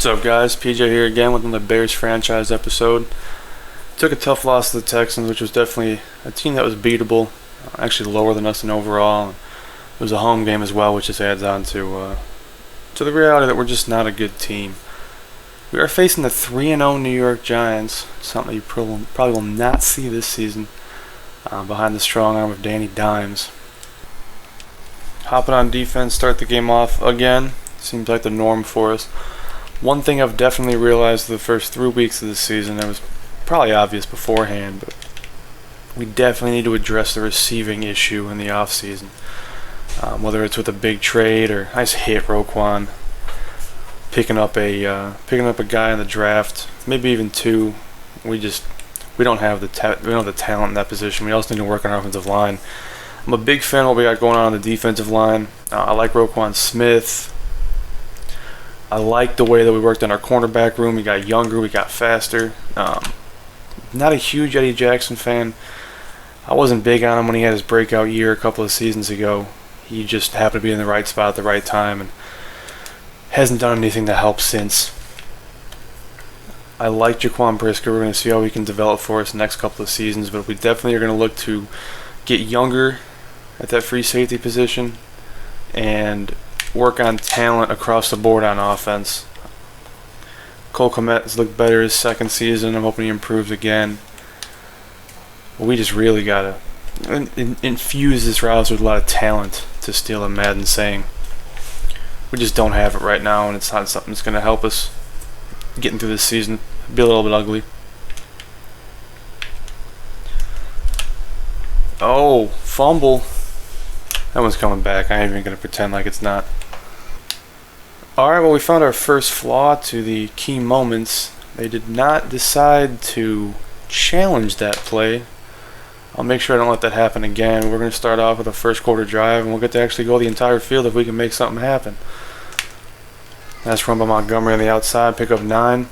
What's up, guys? PJ here again with another Bears franchise episode. Took a tough loss to the Texans, which was definitely a team that was beatable, actually lower than us in overall. It was a home game as well, which just adds on to the reality that we're just not a good team. We are facing the 3-0 New York Giants, something you probably will not see this season, behind the strong arm of Danny Dimes. Hopping on defense, start the game off again. Seems like the norm for us. One thing I've definitely realized the first 3 weeks of the season, that was probably obvious beforehand, but we definitely need to address the receiving issue in the offseason. Whether it's with a big trade or nice hit Roquan, picking up a guy in the draft, maybe even two. We don't have the talent in that position. We also need to work on our offensive line. I'm a big fan of what we got going on the defensive line. I like Roquan Smith. I like the way that we worked on our cornerback room. We got younger, we got faster. Not a huge Eddie Jackson fan. I wasn't big on him when he had his breakout year a couple of seasons ago. He just happened to be in the right spot at the right time and hasn't done anything to help since. I like Jaquan Brisker. We're going to see how he can develop for us the next couple of seasons, but we definitely are going to look to get younger at that free safety position and work on talent across the board on offense. Cole Kmet has looked better his second season. I'm hoping he improves again. But we just really got to infuse this roster with a lot of talent, to steal a Madden saying. We just don't have it right now, and it's not something that's going to help us getting through this season. It'll be a little bit ugly. Oh, fumble. That one's coming back. I ain't even going to pretend like it's not. Alright, well, we found our first flaw to the key moments. They did not decide to challenge that play. I'll make sure I don't let that happen again. We're going to start off with a first quarter drive, and we'll get to actually go the entire field if we can make something happen. Nice run by Montgomery on the outside, pick up 9.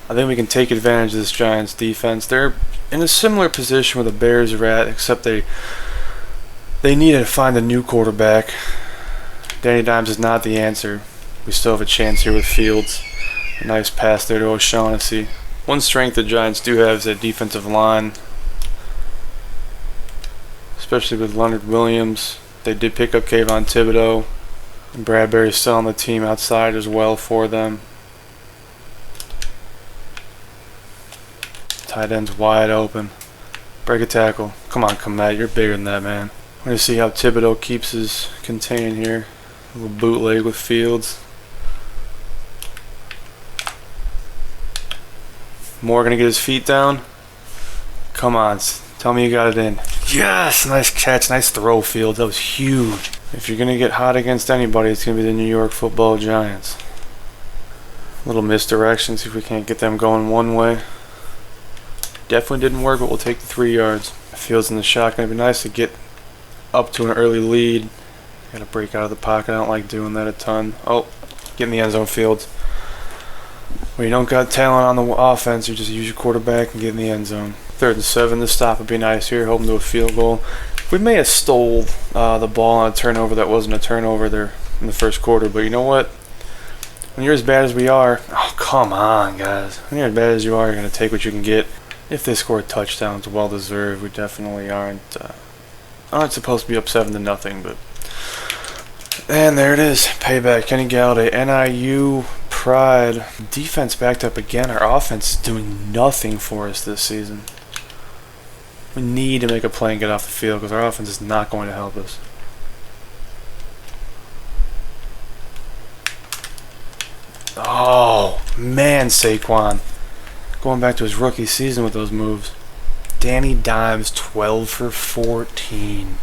I think we can take advantage of this Giants defense. They're in a similar position where the Bears are at, except they need to find a new quarterback. Danny Dimes is not the answer. We still have a chance here with Fields. A nice pass there to O'Shaughnessy. One strength the Giants do have is that defensive line, especially with Leonard Williams. They did pick up Kayvon Thibodeau, and Bradbury's still on the team outside as well for them. Tight end's wide open. Break a tackle. Come on, Kmet, you're bigger than that, man. We're going to see how Thibodeau keeps his contain here. A little bootleg with Fields. Moore going to get his feet down. Come on, tell me you got it in. Yes, nice catch, nice throw, Fields. That was huge. If you're going to get hot against anybody, it's going to be the New York Football Giants. A little misdirection, see if we can't get them going one way. Definitely didn't work, but we'll take the 3 yards. Fields in the shotgun. It'd be nice to get up to an early lead. Gotta break out of the pocket. I don't like doing that a ton. Oh, get in the end zone, Fields. When you don't got talent on the offense, you just use your quarterback and get in the end zone. 3rd and 7. This stop would be nice here. Hoping to a field goal. We may have stole the ball on a turnover that wasn't a turnover there in the first quarter, but you know what? When you're as bad as we are, oh, come on, guys. When you're as bad as you are, you're going to take what you can get. If they score touchdowns, well deserved. We definitely aren't supposed to be up 7-0, but. And there it is. Payback. Kenny Galladay. NIU pride. Defense backed up again. Our offense is doing nothing for us this season. We need to make a play and get off the field because our offense is not going to help us. Oh, man, Saquon. Going back to his rookie season with those moves. Danny Dimes, 12 for 14.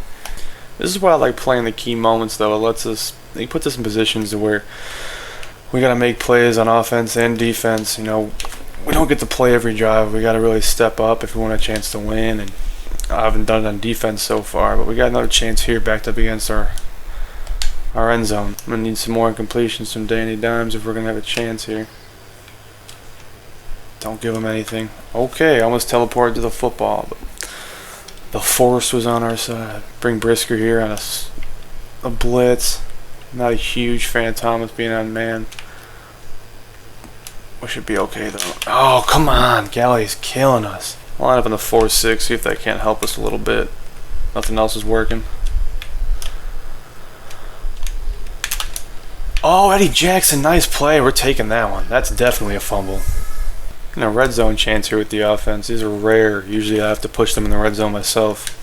This is why I like playing the key moments, though. It puts us in positions to where we got to make plays on offense and defense. You know, we don't get to play every drive. We got to really step up if we want a chance to win. And I haven't done it on defense so far, but we got another chance here backed up against our end zone. I'm going to need some more incompletions from Danny Dimes if we're going to have a chance here. Don't give him anything. Okay, almost teleported to the football, but the force was on our side. Bring Brisker here on a blitz. Not a huge fan of Thomas being on man. We should be okay though. Oh, come on. Galley's killing us. I'll line up in the 4-6, see if that can't help us a little bit. Nothing else is working. Oh, Eddie Jackson, nice play. We're taking that one. That's definitely a fumble. And a red zone chance here with the offense. These are rare. Usually I have to push them in the red zone myself.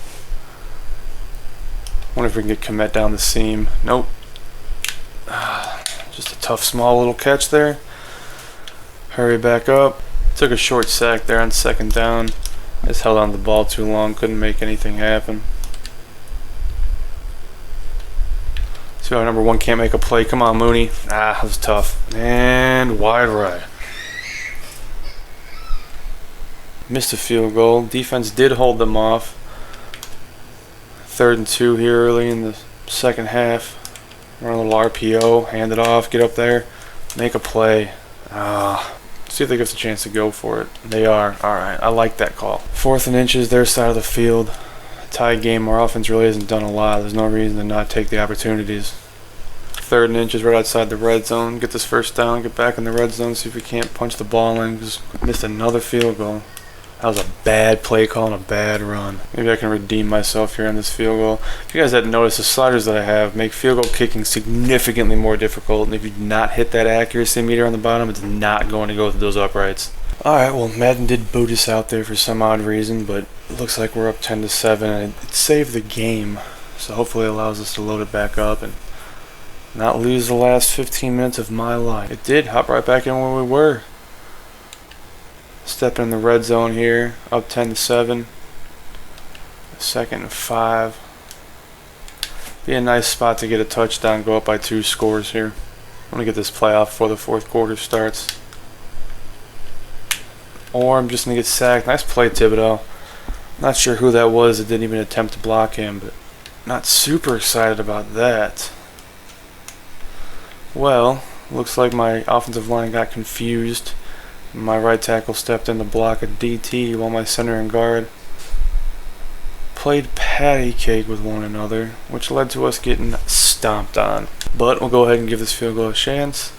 Wonder if we can get Komet down the seam. Nope. Just a tough, small little catch there. Hurry back up. Took a short sack there on second down. Just held on to the ball too long. Couldn't make anything happen. See how number 1 can't make a play. Come on, Mooney. That was tough. And wide right. Missed a field goal. Defense did hold them off. 3rd and 2 here early in the second half. Run a little RPO. Hand it off. Get up there. Make a play. See if they give us a chance to go for it. They are. Alright, I like that call. 4th and inches, their side of the field. Tie game. Our offense really hasn't done a lot. There's no reason to not take the opportunities. 3rd and inches right outside the red zone. Get this first down. Get back in the red zone. See if we can't punch the ball in. Just missed another field goal. That was a bad play call and a bad run. Maybe I can redeem myself here on this field goal. If you guys hadn't noticed, the sliders that I have make field goal kicking significantly more difficult. And if you do not hit that accuracy meter on the bottom, it's not going to go through those uprights. Alright, well, Madden did boot us out there for some odd reason, but it looks like we're up 10-7, and it saved the game. So hopefully it allows us to load it back up and not lose the last 15 minutes of my life. It did. Hop right back in where we were. Stepping in the red zone here, up 10-7. 2nd and 5. Be a nice spot to get a touchdown, go up by 2 scores here. I want to get this play off before the 4th quarter starts. Or I'm just going to get sacked. Nice play, Thibodeau. Not sure who that was that didn't even attempt to block him, but not super excited about that. Well, looks like my offensive line got confused. My right tackle stepped in to block a DT while my center and guard played patty cake with one another, which led to us getting stomped on. But we'll go ahead and give this field goal a chance.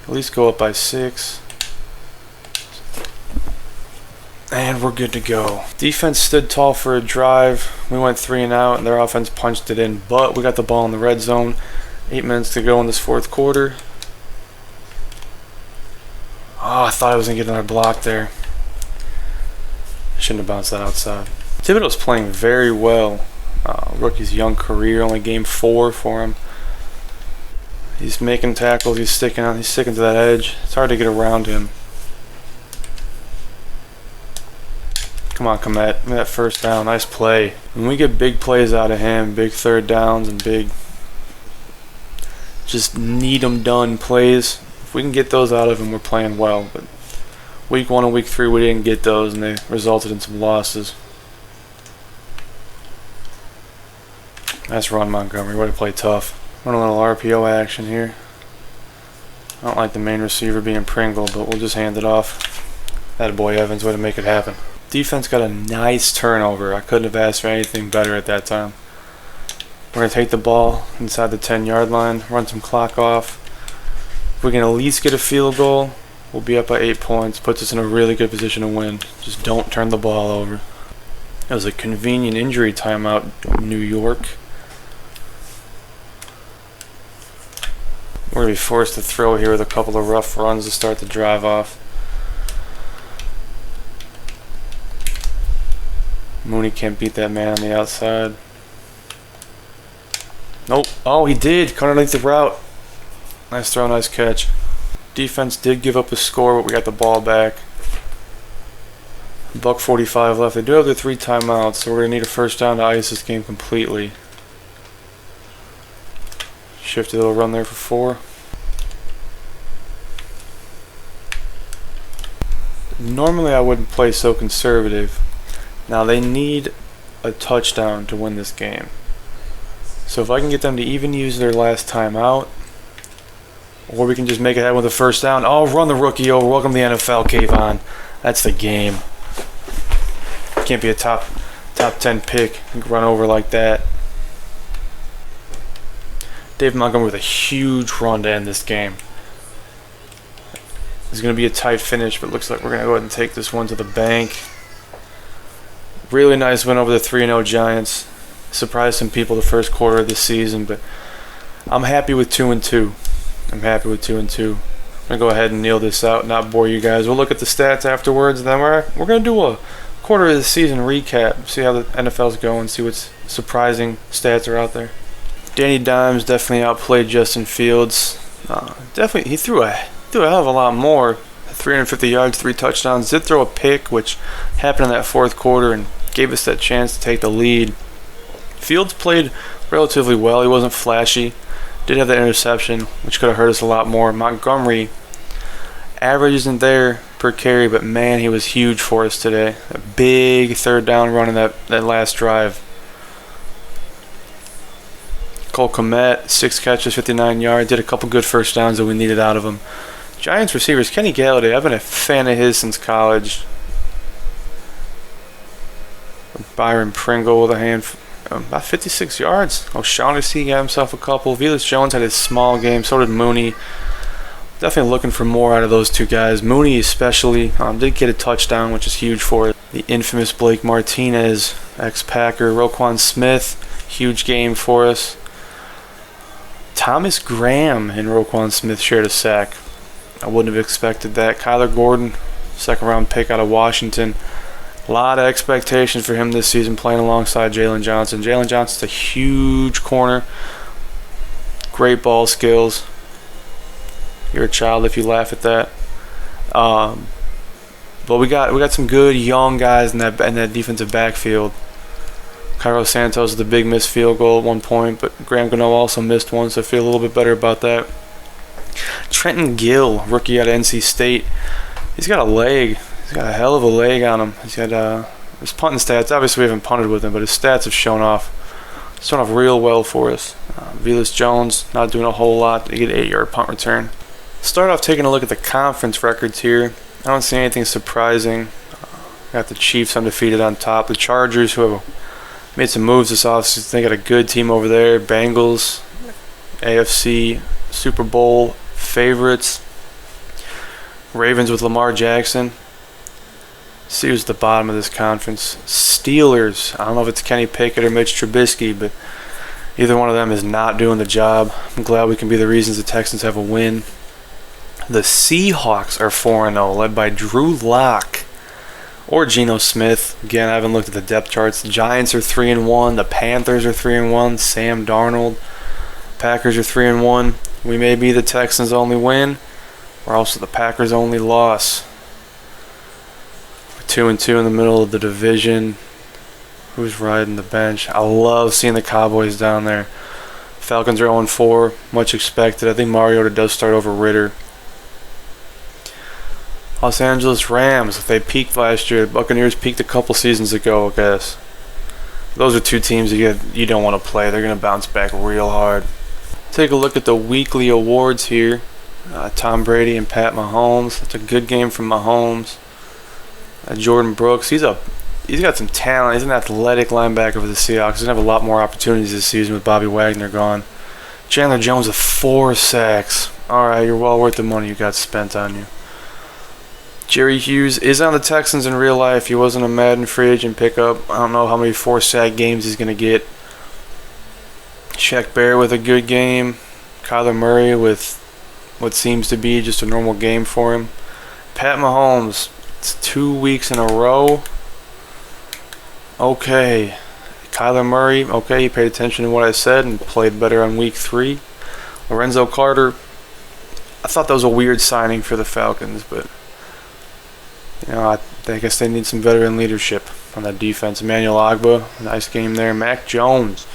At least go up by 6. And we're good to go. Defense stood tall for a drive. We went 3 and out, and their offense punched it in. But we got the ball in the red zone. 8 minutes to go in this 4th quarter. Oh, I thought I was going to get another block there. Shouldn't have bounced that outside. Thibodeau's playing very well. Rookie's young career, only game 4 for him. He's making tackles. He's sticking to that edge. It's hard to get around him. Come on, Komet. Give me that first down. Nice play. When we get big plays out of him, big 3rd downs and big just need 'em done plays, if we can get those out of him, we're playing well. But week 1 and week 3, we didn't get those, and they resulted in some losses. Nice run, Montgomery. Way to play tough. Run a little RPO action here. I don't like the main receiver being Pringle, but we'll just hand it off. Attaboy Evans, way to make it happen. Defense got a nice turnover. I couldn't have asked for anything better at that time. We're going to take the ball inside the 10-yard line, run some clock off. If we can at least get a field goal, we'll be up by 8 points. Puts us in a really good position to win. Just don't turn the ball over. It was a convenient injury timeout in New York. We're going to be forced to throw here with a couple of rough runs to start the drive off. Mooney can't beat that man on the outside. Nope. Oh, he did. Cut underneath the route. Nice throw, nice catch. Defense did give up a score, but we got the ball back. $1:45 left. They do have their 3 timeouts, so we're going to need a first down to ice this game completely. Shifty little run there for 4. Normally I wouldn't play so conservative. Now they need a touchdown to win this game. So if I can get them to even use their last timeout, or we can just make it happen with a first down. Oh, run the rookie over. Welcome to the NFL, Kayvon. That's the game. Can't be a top 10 pick and run over like that. Dave Montgomery with a huge run to end this game. It's going to be a tight finish, but looks like we're going to go ahead and take this one to the bank. Really nice win over the 3-0 Giants. Surprised some people the first quarter of this season, but I'm happy with 2-2. I'm happy with 2-2. I'm going to go ahead and kneel this out, not bore you guys. We'll look at the stats afterwards, and then we're going to do a quarter of the season recap, see how the NFL's going, see what surprising stats are out there. Danny Dimes definitely outplayed Justin Fields. Definitely, he threw a hell of a lot more. 350 yards, 3 touchdowns. Did throw a pick, which happened in that fourth quarter and gave us that chance to take the lead. Fields played relatively well. He wasn't flashy. Did have that interception, which could have hurt us a lot more. Montgomery, average isn't there per carry, but man, he was huge for us today. A big third down run in that last drive. Cole Kmet, 6 catches, 59 yards. Did a couple good first downs that we needed out of him. Giants receivers, Kenny Galladay, I've been a fan of his since college. Byron Pringle with a hand, about 56 yards. O'Shaughnessy got himself a couple. Velus Jones had a small game, so did Mooney. Definitely looking for more out of those two guys. Mooney especially did get a touchdown, which is huge for it. The infamous Blake Martinez, ex-Packer. Roquan Smith, huge game for us. Thomas Graham and Roquan Smith shared a sack. I wouldn't have expected that. Kyler Gordon, second-round pick out of Washington. A lot of expectations for him this season playing alongside Jalen Johnson. Jalen Johnson's a huge corner. Great ball skills. You're a child if you laugh at that. But we got some good young guys in that defensive backfield. Cairo Santos with the big missed field goal at one point, but Graham Gano also missed one, so I feel a little bit better about that. Trenton Gill, rookie out of NC State. He's got a leg. He's got a hell of a leg on him. He's got his punting stats. Obviously, we haven't punted with him, but his stats have shown off real well for us. Velus Jones not doing a whole lot. They get an 8-yard punt return. Start off taking a look at the conference records here. I don't see anything surprising. Got the Chiefs undefeated on top. The Chargers, who have made some moves this offseason, they got a good team over there. Bengals, AFC Super Bowl favorites. Ravens with Lamar Jackson. See who's at the bottom of this conference. Steelers. I don't know if it's Kenny Pickett or Mitch Trubisky, but either one of them is not doing the job. I'm glad we can be the reasons the Texans have a win. The Seahawks are 4-0, led by Drew Lock or Geno Smith. Again, I haven't looked at the depth charts. The Giants are 3-1. The Panthers are 3-1. Sam Darnold. Packers are 3-1. We may be the Texans' only win, or also the Packers' only loss. 2-2 in the middle of the division. Who's riding the bench? I love seeing the Cowboys down there. Falcons are 0-4, much expected. I think Mariota does start over Ritter. Los Angeles Rams, they peaked last year. The Buccaneers peaked a couple seasons ago, I guess. Those are two teams you don't want to play. They're going to bounce back real hard. Take a look at the weekly awards here. Tom Brady and Pat Mahomes. That's a good game from Mahomes. Jordan Brooks, he's got some talent. He's an athletic linebacker for the Seahawks. He's going to have a lot more opportunities this season with Bobby Wagner gone. Chandler Jones with 4 sacks. All right, you're well worth the money you got spent on you. Jerry Hughes is on the Texans in real life. He wasn't a Madden free agent pickup. I don't know how many 4-sack games he's going to get. Shaq Barrett with a good game. Kyler Murray with what seems to be just a normal game for him. Pat Mahomes, it's 2 weeks in a row. Okay. Kyler Murray, okay, he paid attention to what I said and played better on week 3. Lorenzo Carter, I thought that was a weird signing for the Falcons, but I guess they need some veteran leadership on that defense. Emmanuel Ogbah, nice game there. Mac Jones,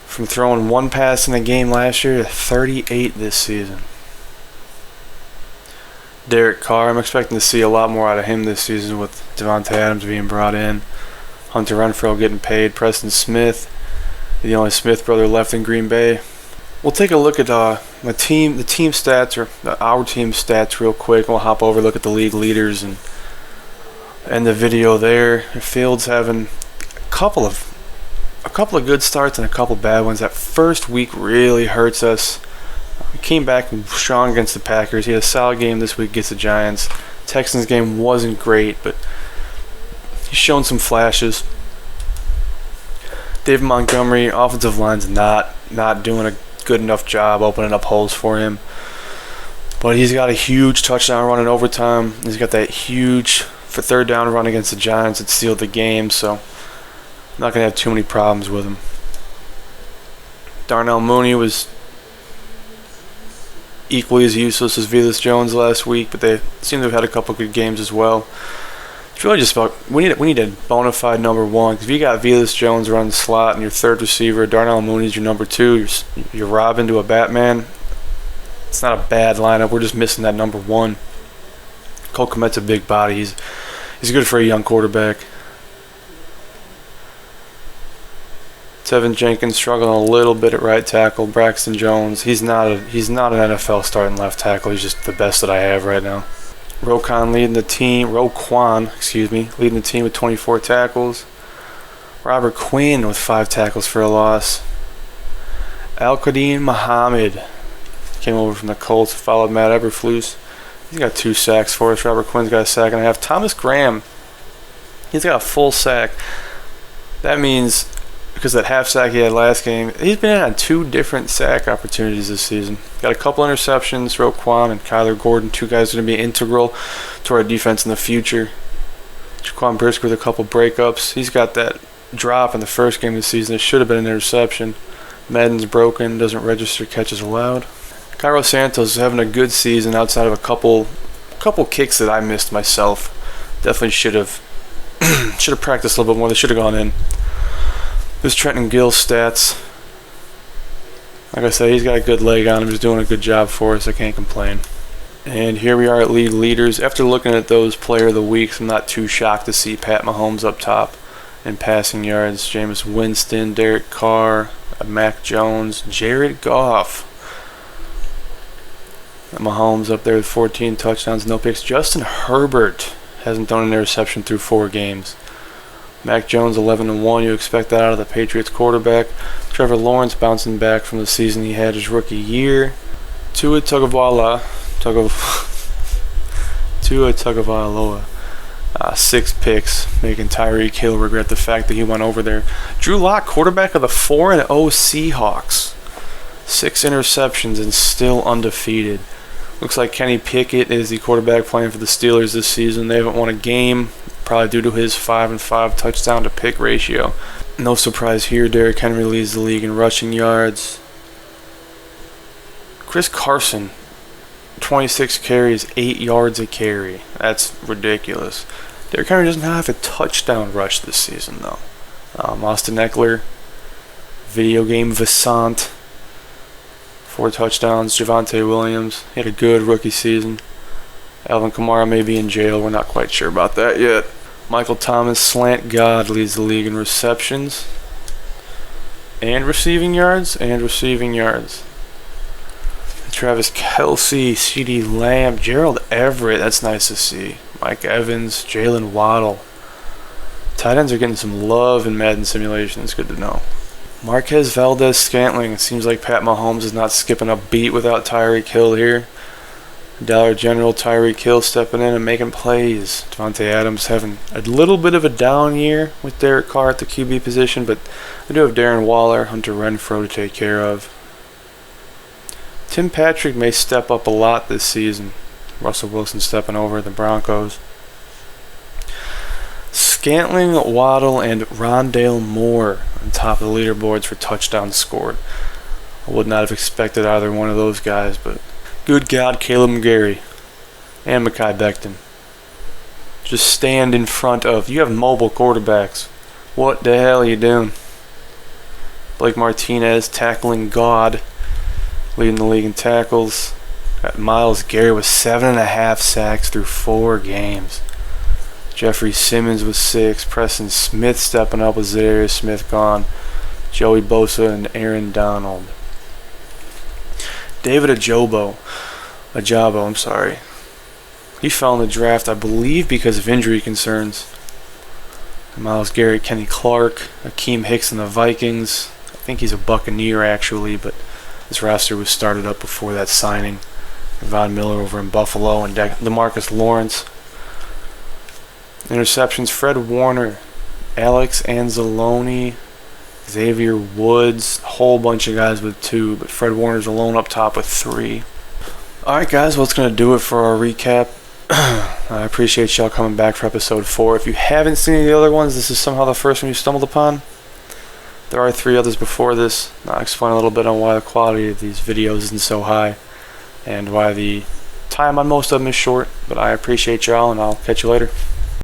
from throwing 1 pass in the game last year to 38 this season. Derek Carr, I'm expecting to see a lot more out of him this season with Devontae Adams being brought in. Hunter Renfrow getting paid. Preston Smith, the only Smith brother left in Green Bay. We'll take a look at the team stats, or our team stats real quick. We'll hop over, look at the league leaders and the video there. Fields having a a couple of good starts and a couple bad ones. That first week really hurts us. He came back strong against the Packers. He had a solid game this week against the Giants. Texans game wasn't great, but he's shown some flashes. David Montgomery, offensive line's not doing a good enough job opening up holes for him. But he's got a huge touchdown run in overtime. He's got that huge for third down run against the Giants that sealed the game, so I'm not going to have too many problems with him. Darnell Mooney was equally as useless as Velus Jones last week, but they seem to have had a couple good games as well. It's really just about we need a bona fide number one. Because if you got Velus Jones running the slot and your third receiver, Darnell Mooney's your number two, you're Robin to a Batman. It's not a bad lineup. We're just missing that number one. Cole Kmet's a big body. He's good for a young quarterback. Tevin Jenkins struggling a little bit at right tackle. Braxton Jones, he's not an NFL starting left tackle. He's just the best that I have right now. Roquan leading the team with 24 tackles. Robert Quinn with 5 tackles for a loss. Al-Qadim Muhammad came over from the Colts, followed Matt Eberflus. He's got 2 sacks for us. Robert Quinn's got a sack and a half. Thomas Graham, he's got a full sack. That means, because that half sack he had last game, he's been on 2 different sack opportunities this season. Got a couple interceptions. Roquan and Kyler Gordon, 2 guys going to be integral to our defense in the future. Jaquan Brisker with a couple breakups. He's got that drop in the first game of the season. It should have been an interception. Madden's broken, doesn't register catches allowed. Cairo Santos is having a good season outside of a couple kicks that I missed myself. Definitely should have practiced a little bit more. They should have gone in. This Trenton Gill stats. Like I said, he's got a good leg on him. He's doing a good job for us. I can't complain. And here we are at league leaders. After looking at those player of the weeks, I'm not too shocked to see Pat Mahomes up top in passing yards. Jameis Winston, Derek Carr, Mac Jones, Jared Goff. Mahomes up there with 14 touchdowns, no picks. Justin Herbert hasn't thrown an interception through 4 games. Mac Jones 11-1. You expect that out of the Patriots quarterback. Trevor Lawrence bouncing back from the season he had his rookie year. Tua Tagovailoa, 6 picks, making Tyreek Hill regret the fact that he went over there. Drew Lock, quarterback of the 4-0 Seahawks, 6 interceptions and still undefeated. Looks like Kenny Pickett is the quarterback playing for the Steelers this season. They haven't won a game, probably due to his 5-5 touchdown to pick ratio. No surprise here, Derrick Henry leads the league in rushing yards. Chris Carson, 26 carries, 8 yards a carry. That's ridiculous. Derrick Henry doesn't have a touchdown rush this season, though. Austin Eckler, video game Vasant, 4 touchdowns. Javonte Williams, he had a good rookie season. Alvin Kamara may be in jail. We're not quite sure about that yet. Michael Thomas, slant god, leads the league in receptions and receiving yards. Travis Kelce, CeeDee Lamb, Gerald Everett, that's nice to see. Mike Evans, Jalen Waddle. Tight ends are getting some love in Madden Simulation. It's good to know. Marquez Valdez-Scantling. It seems like Pat Mahomes is not skipping a beat without Tyreek Hill here. Dollar General, Tyreek Hill stepping in and making plays. Devontae Adams having a little bit of a down year with Derek Carr at the QB position, but they do have Darren Waller, Hunter Renfrow to take care of. Tim Patrick may step up a lot this season. Russell Wilson stepping over the Broncos. Scantling, Waddle, and Rondale Moore on top of the leaderboards for touchdowns scored. I would not have expected either one of those guys, but good God, Caleb McGarry and Mekhi Becton. Just stand in front of. You have mobile quarterbacks. What the hell are you doing? Blake Martinez, tackling God, leading the league in tackles. Got Myles Garrett with 7.5 sacks through 4 games. Jeffrey Simmons with 6. Preston Smith stepping up with Zadarius Smith gone. Joey Bosa and Aaron Donald. David Ajabo, He fell in the draft, I believe, because of injury concerns. Myles Garrett, Kenny Clark, Akeem Hicks in the Vikings. I think he's a Buccaneer actually, but this roster was started up before that signing. Von Miller over in Buffalo and DeMarcus Lawrence. Interceptions, Fred Warner, Alex Anzalone, Xavier Woods, a whole bunch of guys with 2, but Fred Warner's alone up top with 3. Alright guys, well, that's going to do it for our recap. I appreciate y'all coming back for episode 4. If you haven't seen any of the other ones, this is somehow the first one you stumbled upon. There are 3 others before this. I'll explain a little bit on why the quality of these videos isn't so high and why the time on most of them is short, but I appreciate y'all and I'll catch you later.